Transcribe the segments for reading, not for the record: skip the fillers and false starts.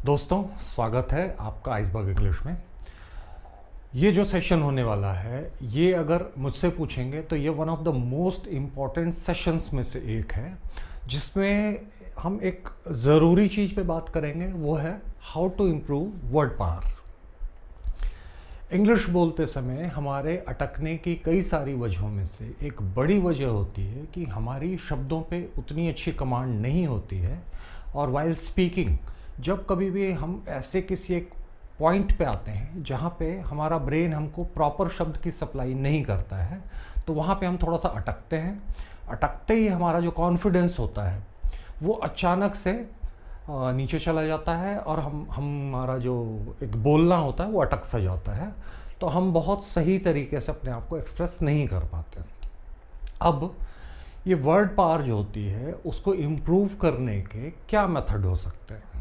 दोस्तों, स्वागत है आपका आइसबर्ग इंग्लिश में। ये जो सेशन होने वाला है, ये अगर मुझसे पूछेंगे तो ये one of the most important sessions में से एक है, जिसमें हम एक ज़रूरी चीज़ पे बात करेंगे। वो है how to improve word power. English बोलते समय हमारे अटकने की कई सारी वजहों में से एक बड़ी वजह होती है कि हमारी शब्दों पे उतनी अच्छी कमांड नहीं होती है, और वाइल स्पीकिंग जब कभी भी हम ऐसे किसी एक पॉइंट पे आते हैं जहाँ पे हमारा ब्रेन हमको प्रॉपर शब्द की सप्लाई नहीं करता है, तो वहाँ पे हम थोड़ा सा अटकते हैं। अटकते ही हमारा जो कॉन्फिडेंस होता है वो अचानक से नीचे चला जाता है, और हमारा जो एक बोलना होता है वो अटक सा जाता है, तो हम बहुत सही तरीके से अपने आप को एक्सप्रेस नहीं कर पाते। अब ये वर्ड पावर जो होती है उसको इम्प्रूव करने के क्या मेथड हो सकते हैं।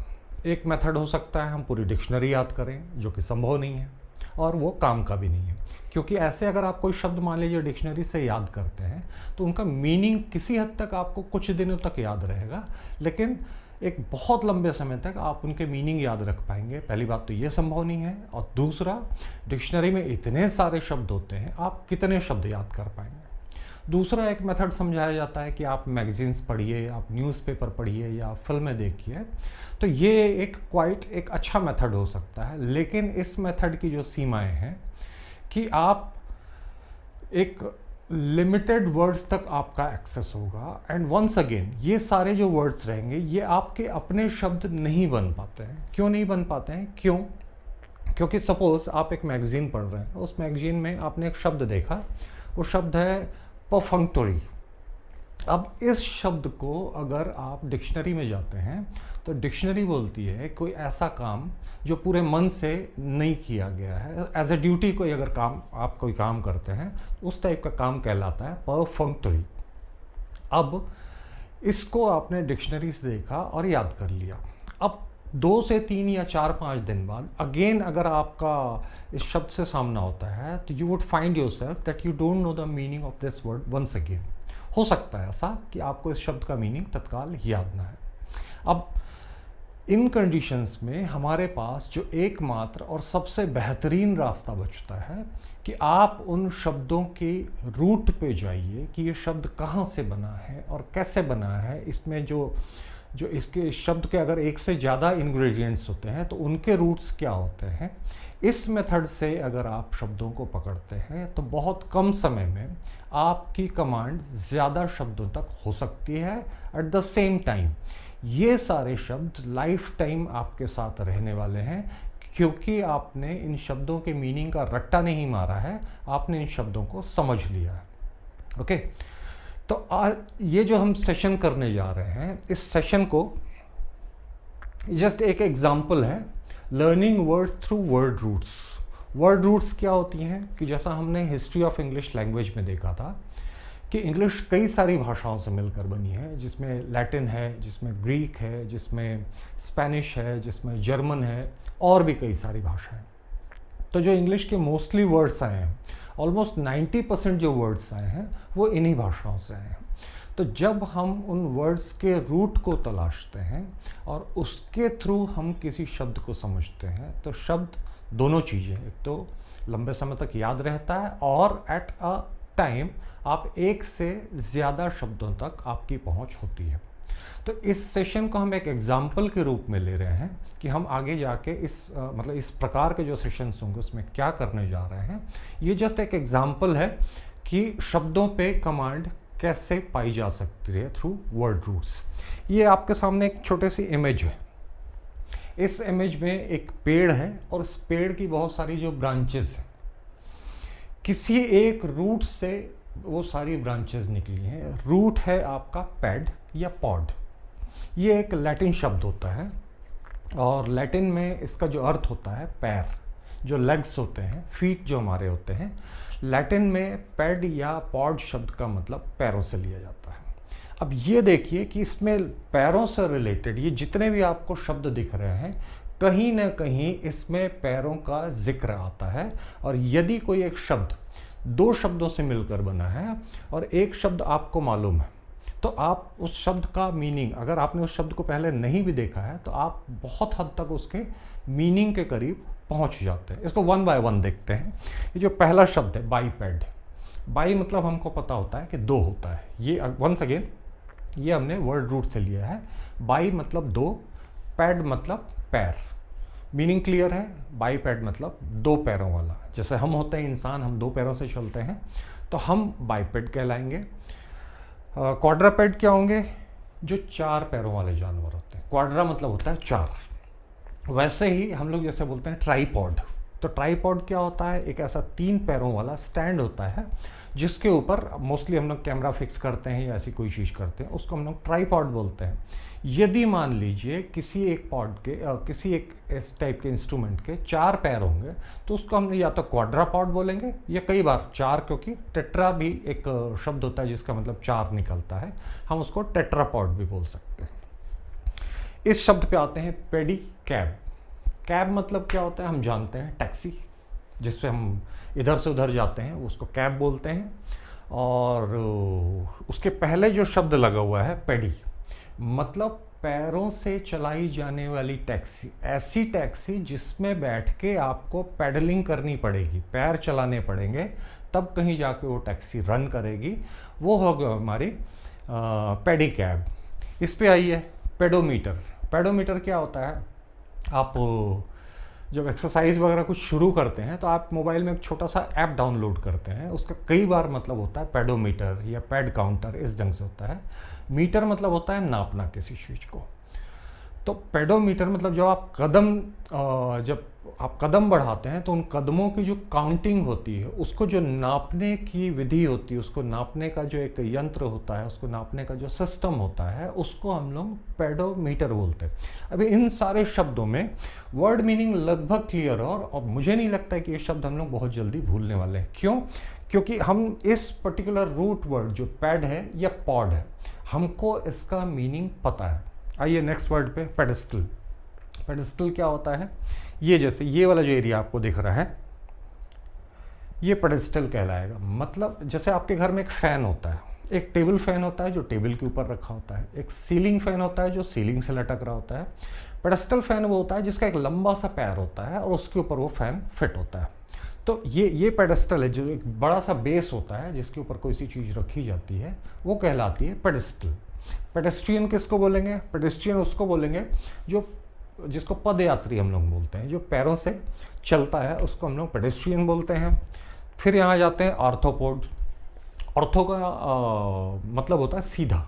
एक मेथड हो सकता है हम पूरी डिक्शनरी याद करें, जो कि संभव नहीं है और वो काम का भी नहीं है, क्योंकि ऐसे अगर आप कोई शब्द मान लीजिए डिक्शनरी से याद करते हैं तो उनका मीनिंग किसी हद तक आपको कुछ दिनों तक याद रहेगा, लेकिन एक बहुत लंबे समय तक आप उनके मीनिंग याद रख पाएंगे। पहली बात तो ये संभव नहीं है, और दूसरा, डिक्शनरी में इतने सारे शब्द होते हैं, आप कितने शब्द याद कर पाएंगे। दूसरा एक मेथड समझाया जाता है कि आप मैगजीन्स पढ़िए, आप न्यूज़पेपर पढ़िए या फिल्में देखिए, तो ये एक अच्छा मेथड हो सकता है। लेकिन इस मेथड की जो सीमाएं हैं कि आप एक लिमिटेड वर्ड्स तक आपका एक्सेस होगा, एंड वंस अगेन ये सारे जो वर्ड्स रहेंगे ये आपके अपने शब्द नहीं बन पाते हैं। क्यों नहीं बन पाते हैं? क्योंकि सपोज आप एक मैगजीन पढ़ रहे हैं, उस मैगजीन में आपने एक शब्द देखा, वो शब्द है परफंक्टरी। अब इस शब्द को अगर आप डिक्शनरी में जाते हैं तो डिक्शनरी बोलती है कोई ऐसा काम जो पूरे मन से नहीं किया गया है, एज ए ड्यूटी कोई अगर काम आप कोई काम करते हैं, उस टाइप का काम कहलाता है परफंक्टरी। अब इसको आपने डिक्शनरी से देखा और याद कर लिया। अब 2 से 3 या 4-5 दिन बाद अगेन अगर आपका इस शब्द से सामना होता है तो you would find yourself that you don't know the meaning of this word once again. हो सकता है ऐसा कि आपको इस शब्द का मीनिंग तत्काल याद ना है। अब इन कंडीशंस में हमारे पास जो एकमात्र और सबसे बेहतरीन रास्ता बचता है कि आप उन शब्दों के रूट पे जाइए कि ये शब्द कहाँ से बना है और कैसे बना है। इसमें जो इसके शब्द के अगर एक से ज़्यादा इंग्रेडिएंट्स होते हैं तो उनके रूट्स क्या होते हैं। इस मेथड से अगर आप शब्दों को पकड़ते हैं तो बहुत कम समय में आपकी कमांड ज़्यादा शब्दों तक हो सकती है। एट द सेम टाइम ये सारे शब्द लाइफ टाइम आपके साथ रहने वाले हैं, क्योंकि आपने इन शब्दों के मीनिंग का रट्टा नहीं मारा है, आपने इन शब्दों को समझ लिया है। ओके, तो ये जो हम सेशन करने जा रहे हैं, इस सेशन को जस्ट एक एग्जाम्पल है learning words through word roots. Word roots क्या होती हैं कि जैसा हमने हिस्ट्री ऑफ इंग्लिश लैंग्वेज में देखा था कि इंग्लिश कई सारी भाषाओं से मिलकर बनी है, जिसमें लैटिन है, जिसमें ग्रीक है, जिसमें स्पेनिश है, जिसमें जर्मन है, और भी कई सारी भाषाएं। तो जो इंग्लिश के मोस्टली वर्ड्स आए हैं, ऑलमोस्ट 90% जो वर्ड्स आए हैं वो इन्हीं भाषाओं से आए हैं। तो जब हम उन वर्ड्स के रूट को तलाशते हैं और उसके थ्रू हम किसी शब्द को समझते हैं, तो शब्द दोनों चीज़ें, एक तो लंबे समय तक याद रहता है, और एट अ टाइम आप एक से ज़्यादा शब्दों तक आपकी पहुंच होती है। तो इस सेशन को हम एक एग्जाम्पल के रूप में ले रहे हैं कि हम आगे जाके इस प्रकार के जो सेशंस होंगे उसमें क्या करने जा रहे हैं। ये जस्ट एक एग्जाम्पल है कि शब्दों पे कमांड कैसे पाई जा सकती है थ्रू वर्ड रूट्स। ये आपके सामने एक छोटी सी इमेज है। इस इमेज में एक पेड़ है और इस पेड़ की बहुत सारी जो ब्रांचेस हैं, किसी एक रूट से वो सारी ब्रांचेस निकली हैं। रूट है आपका पैड या पॉड। ये एक लैटिन शब्द होता है, और लैटिन में इसका जो अर्थ होता है पैर, जो लेग्स होते हैं, फीट जो हमारे होते हैं, लैटिन में पैड या पॉड शब्द का मतलब पैरों से लिया जाता है। अब ये देखिए कि इसमें पैरों से रिलेटेड ये जितने भी आपको शब्द दिख रहे हैं, कहीं ना कहीं इसमें पैरों का जिक्र आता है। और यदि कोई एक शब्द 2 शब्दों से मिलकर बना है और एक शब्द आपको मालूम है, तो आप उस शब्द का मीनिंग, अगर आपने उस शब्द को पहले नहीं भी देखा है तो आप बहुत हद तक उसके मीनिंग के करीब पहुंच जाते हैं। इसको वन बाय वन देखते हैं। ये जो पहला शब्द है बाईपेड, बाई मतलब हमको पता होता है कि दो होता है। ये वंस अगेन ये हमने वर्ड रूट से लिया है। बाई मतलब दो, पैड मतलब पैर। मीनिंग क्लियर है? बाईपेड मतलब दो पैरों वाला। जैसे हम होते हैं इंसान, हम दो पैरों से चलते हैं तो हम बाईपेड कहलाएंगे। क्वाड्रापेड क्या होंगे? जो चार पैरों वाले जानवर होते हैं। क्वाड्रा मतलब होता है चार। वैसे ही हम लोग जैसे बोलते हैं ट्राईपॉड, तो ट्राईपॉड क्या होता है? एक ऐसा तीन पैरों वाला स्टैंड होता है जिसके ऊपर मोस्टली हम लोग कैमरा फिक्स करते हैं या ऐसी कोई चीज़ करते हैं, उसको हम लोग ट्राईपॉड बोलते हैं। यदि मान लीजिए किसी एक पॉड के किसी एक इस टाइप के इंस्ट्रूमेंट के चार पैर होंगे तो उसको हम या तो क्वाड्रापॉड बोलेंगे या कई बार चार, क्योंकि टेट्रा भी एक शब्द होता है जिसका मतलब चार निकलता है, हम उसको टेट्रापॉड भी बोल सकते हैं। इस शब्द पे आते हैं पेडी कैब। कैब मतलब क्या होता है? हम जानते हैं टैक्सी, जिसपे हम इधर से उधर जाते हैं उसको कैब बोलते हैं। और उसके पहले जो शब्द लगा हुआ है पेडी, मतलब पैरों से चलाई जाने वाली टैक्सी। ऐसी टैक्सी जिसमें बैठ के आपको पैडलिंग करनी पड़ेगी, पैर चलाने पड़ेंगे, तब कहीं जाके वो टैक्सी रन करेगी, वो होगा हमारी पेडी कैब। इस पे आइए पेडोमीटर। पेडोमीटर क्या होता है? आप जब एक्सरसाइज वगैरह कुछ शुरू करते हैं तो आप मोबाइल में एक छोटा सा ऐप डाउनलोड करते हैं, उसका कई बार मतलब होता है पेडोमीटर या पैड काउंटर, इस ढंग से होता है। मीटर मतलब होता है नापना किसी चीज़ को। तो पेडोमीटर मतलब जब आप कदम बढ़ाते हैं तो उन कदमों की जो काउंटिंग होती है, उसको जो नापने की विधि होती है, उसको नापने का जो एक यंत्र होता है, उसको नापने का जो सिस्टम होता है, उसको हम लोग पेडोमीटर बोलते हैं। अभी इन सारे शब्दों में वर्ड मीनिंग लगभग क्लियर है और मुझे नहीं लगता है कि ये शब्द हम लोग बहुत जल्दी भूलने वाले हैं। क्यों? क्योंकि हम इस पर्टिकुलर रूट वर्ड जो पैड है या पॉड है, हमको इसका मीनिंग पता है। आइए नेक्स्ट वर्ड पे, पेडेस्टल। पेडेस्टल क्या होता है? ये जैसे ये वाला जो एरिया आपको दिख रहा है, ये पेडेस्टल कहलाएगा। मतलब जैसे आपके घर में एक फ़ैन होता है, एक टेबल फैन होता है जो टेबल के ऊपर रखा होता है, एक सीलिंग फैन होता है जो सीलिंग से लटक रहा होता है। पेडेस्टल फैन वो होता है जिसका एक लंबा सा पैर होता है और उसके ऊपर वो फैन फिट होता है। तो ये पेडेस्टल है, जो एक बड़ा सा बेस होता है जिसके ऊपर कोई सी चीज़ रखी जाती है, वो कहलाती है पेडेस्टल। पेडेस्ट्रियन किसको बोलेंगे? पेडेस्ट्रियन उसको बोलेंगे जिसको पदयात्री हम लोग बोलते हैं, जो पैरों से चलता है, उसको हम लोग पेडेस्ट्रियन बोलते हैं। फिर यहाँ जाते हैं आर्थ्रोपोड। ऑर्थो का मतलब होता है सीधा।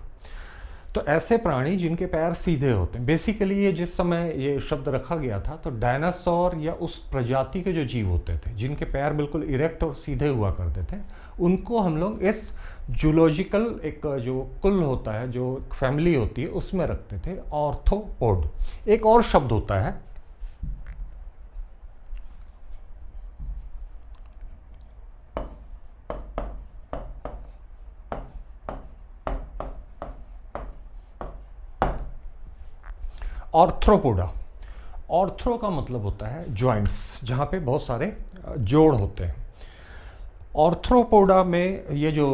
तो ऐसे प्राणी जिनके पैर सीधे होते हैं। बेसिकली ये जिस समय ये शब्द रखा गया था तो डायनासोर या उस प्रजाति के जो जीव होते थे जिनके पैर बिल्कुल इरेक्ट और सीधे हुआ करते थे, उनको हम लोग इस जूलॉजिकल एक जो कुल होता है, जो फैमिली होती है, उसमें रखते थे, ऑर्थोपोड। एक और शब्द होता है ऑर्थ्रोपोडा। ऑर्थ्रो का मतलब होता है जॉइंट्स, जहाँ पे बहुत सारे जोड़ होते हैं। ऑर्थ्रोपोडा में ये जो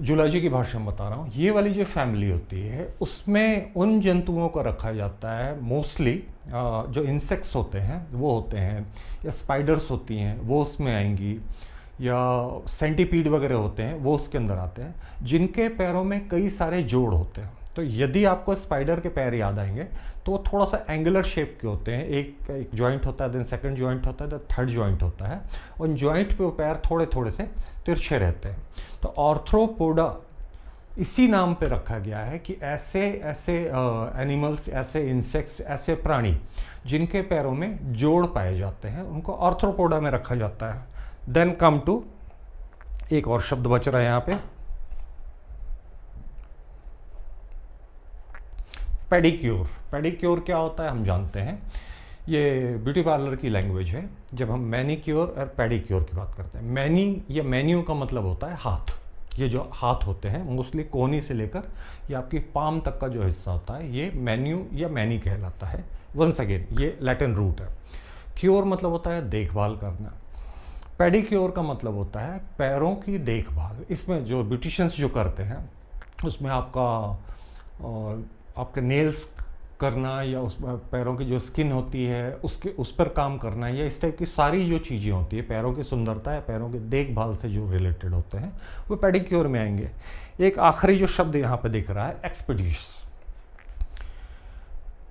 जूलॉजी की भाषा में बता रहा हूँ, ये वाली जो फैमिली होती है उसमें उन जंतुओं को रखा जाता है मोस्टली जो इंसेक्ट्स होते हैं वो होते हैं, या स्पाइडर्स होती हैं वो उसमें आएंगी, या सेंटीपीड वगैरह होते हैं वो उसके अंदर आते हैं, जिनके पैरों में कई सारे जोड़ होते हैं। तो यदि आपको स्पाइडर के पैर याद आएंगे तो वो थोड़ा सा एंगुलर शेप के होते हैं। एक जॉइंट होता है, देन सेकंड जॉइंट होता है, देन थर्ड जॉइंट होता है। उन जॉइंट पे वो पैर थोड़े थोड़े से तिरछे रहते हैं। तो ऑर्थ्रोपोडा इसी नाम पे रखा गया है कि ऐसे एनिमल्स, ऐसे इंसेक्ट्स, ऐसे प्राणी जिनके पैरों में जोड़ पाए जाते हैं, उनको ऑर्थ्रोपोडा में रखा जाता है। देन कम टू एक और शब्द बच रहा है यहाँ पे, पेडिक्योर। पेडिक्योर क्या होता है हम जानते हैं, ये ब्यूटी पार्लर की लैंग्वेज है। जब हम मैनीक्योर और पेडिक्योर की बात करते हैं, मैनी या मेन्यू का मतलब होता है हाथ। ये जो हाथ होते हैं मोस्टली कोहनी से लेकर ये आपकी पाम तक का जो हिस्सा होता है, ये मेन्यू या मैनी कहलाता है। वंस अगेन ये लैटिन रूट है। क्योर मतलब होता है देखभाल करना। पेडिक्योर का मतलब होता है पैरों की देखभाल। इसमें जो ब्यूटिशियंस जो करते हैं उसमें आपका आपके नेल्स करना या उस पैरों की जो स्किन होती है उसके उस पर काम करना या इस टाइप की सारी जो चीज़ें होती है पैरों की सुंदरता या पैरों की देखभाल से जो रिलेटेड होते हैं वो पेडिक्योर में आएंगे। एक आखिरी जो शब्द यहाँ पे दिख रहा है एक्सपेडिशियस।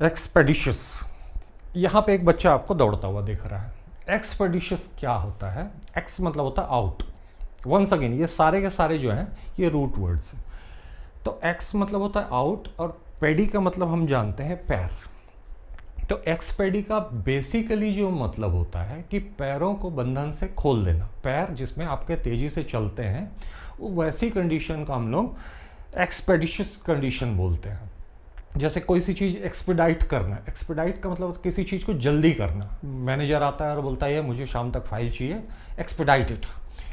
एक्सपेडिशियस, यहाँ पे एक बच्चा आपको दौड़ता हुआ दिख रहा है। एक्सपेडिशियस क्या होता है? एक्स मतलब होता है आउट। वंस अगेन ये सारे के सारे जो हैं ये रूट वर्ड्स हैं। तो एक्स मतलब होता है आउट और पेडी का मतलब हम जानते हैं पैर। तो एक्सपेडी का बेसिकली जो मतलब होता है कि पैरों को बंधन से खोल देना। पैर जिसमें आपके तेजी से चलते हैं वो वैसी कंडीशन का हम लोग एक्सपेडिशियस कंडीशन बोलते हैं। जैसे कोई सी चीज़ एक्सपेडाइट करना, एक्सपेडाइट का मतलब किसी चीज़ को जल्दी करना। मैनेजर आता है और बोलता है मुझे शाम तक फाइल चाहिए, एक्सपेडाइट इट,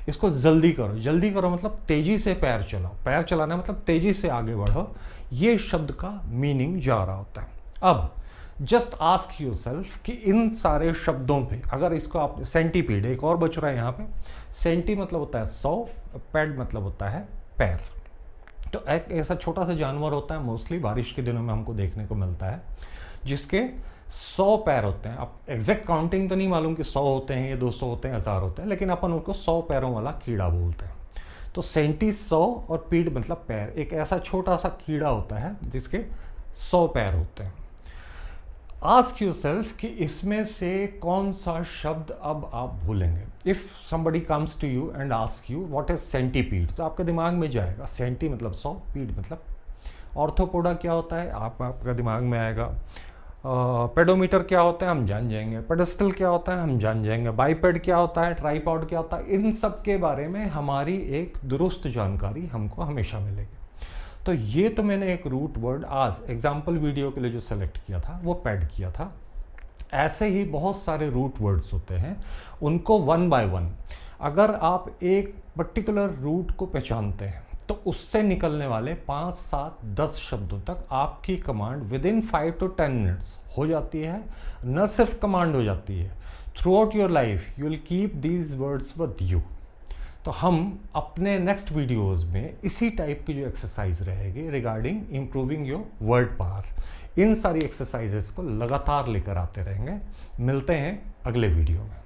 इसको जल्दी करो। जल्दी करो मतलब तेजी से पैर चलाओ, पैर चलाना मतलब तेजी से आगे बढ़ो। ये शब्द का मीनिंग जा रहा होता है। अब जस्ट आस्क योरसेल्फ कि इन सारे शब्दों पे अगर इसको आप सेंटीपीड, एक और बच रहा है यहाँ पे, सेंटी मतलब होता है 100, पैड मतलब होता है पैर। तो एक ऐसा छोटा सा जानवर होता है, मोस्टली बारिश के दिनों में हमको देखने को मिलता है, जिसके 100 पैर होते हैं। अब एग्जैक्ट काउंटिंग तो नहीं मालूम कि 100 होते हैं या 200 होते हैं, 1000 होते हैं, लेकिन अपन उनको 100 पैरों वाला कीड़ा बोलते हैं। तो सेंटी 100 और पीड मतलब पैर, एक ऐसा छोटा सा कीड़ा होता है जिसके 100 पैर होते हैं। आस्क योरसेल्फ कि इसमें से कौन सा शब्द अब आप भूलेंगे। If somebody comes to you and ask you what is centipede, तो आपके दिमाग में जाएगा सेंटी मतलब 100, पीड मतलब। ऑर्थोपोडा क्या होता है आपका दिमाग में आएगा। पेडोमीटर क्या होता है हम जान जाएंगे। पेडेस्टल क्या होता है हम जान जाएंगे। बाइपेड क्या होता है, ट्राइपॉड क्या होता है, इन सब के बारे में हमारी एक दुरुस्त जानकारी हमको हमेशा मिलेगी। तो ये तो मैंने एक रूट वर्ड आज एग्जाम्पल वीडियो के लिए जो सेलेक्ट किया था वो पैड किया था। ऐसे ही बहुत सारे रूट वर्ड्स होते हैं, उनको वन बाय वन अगर आप एक पर्टिकुलर रूट को पहचानते हैं तो उससे निकलने वाले 5, 7, 10 शब्दों तक आपकी command with in 5 to 10 minutes हो जाती है। न सिर्फ कमांड हो जाती है, through out your life you will keep these words with you. तो हम अपने नेक्स्ट वीडियोस में इसी टाइप की जो एक्सरसाइज रहेगी regarding improving your word power, इन सारी एक्सरसाइजेस को लगातार लेकर आते रहेंगे। मिलते हैं अगले वीडियो में।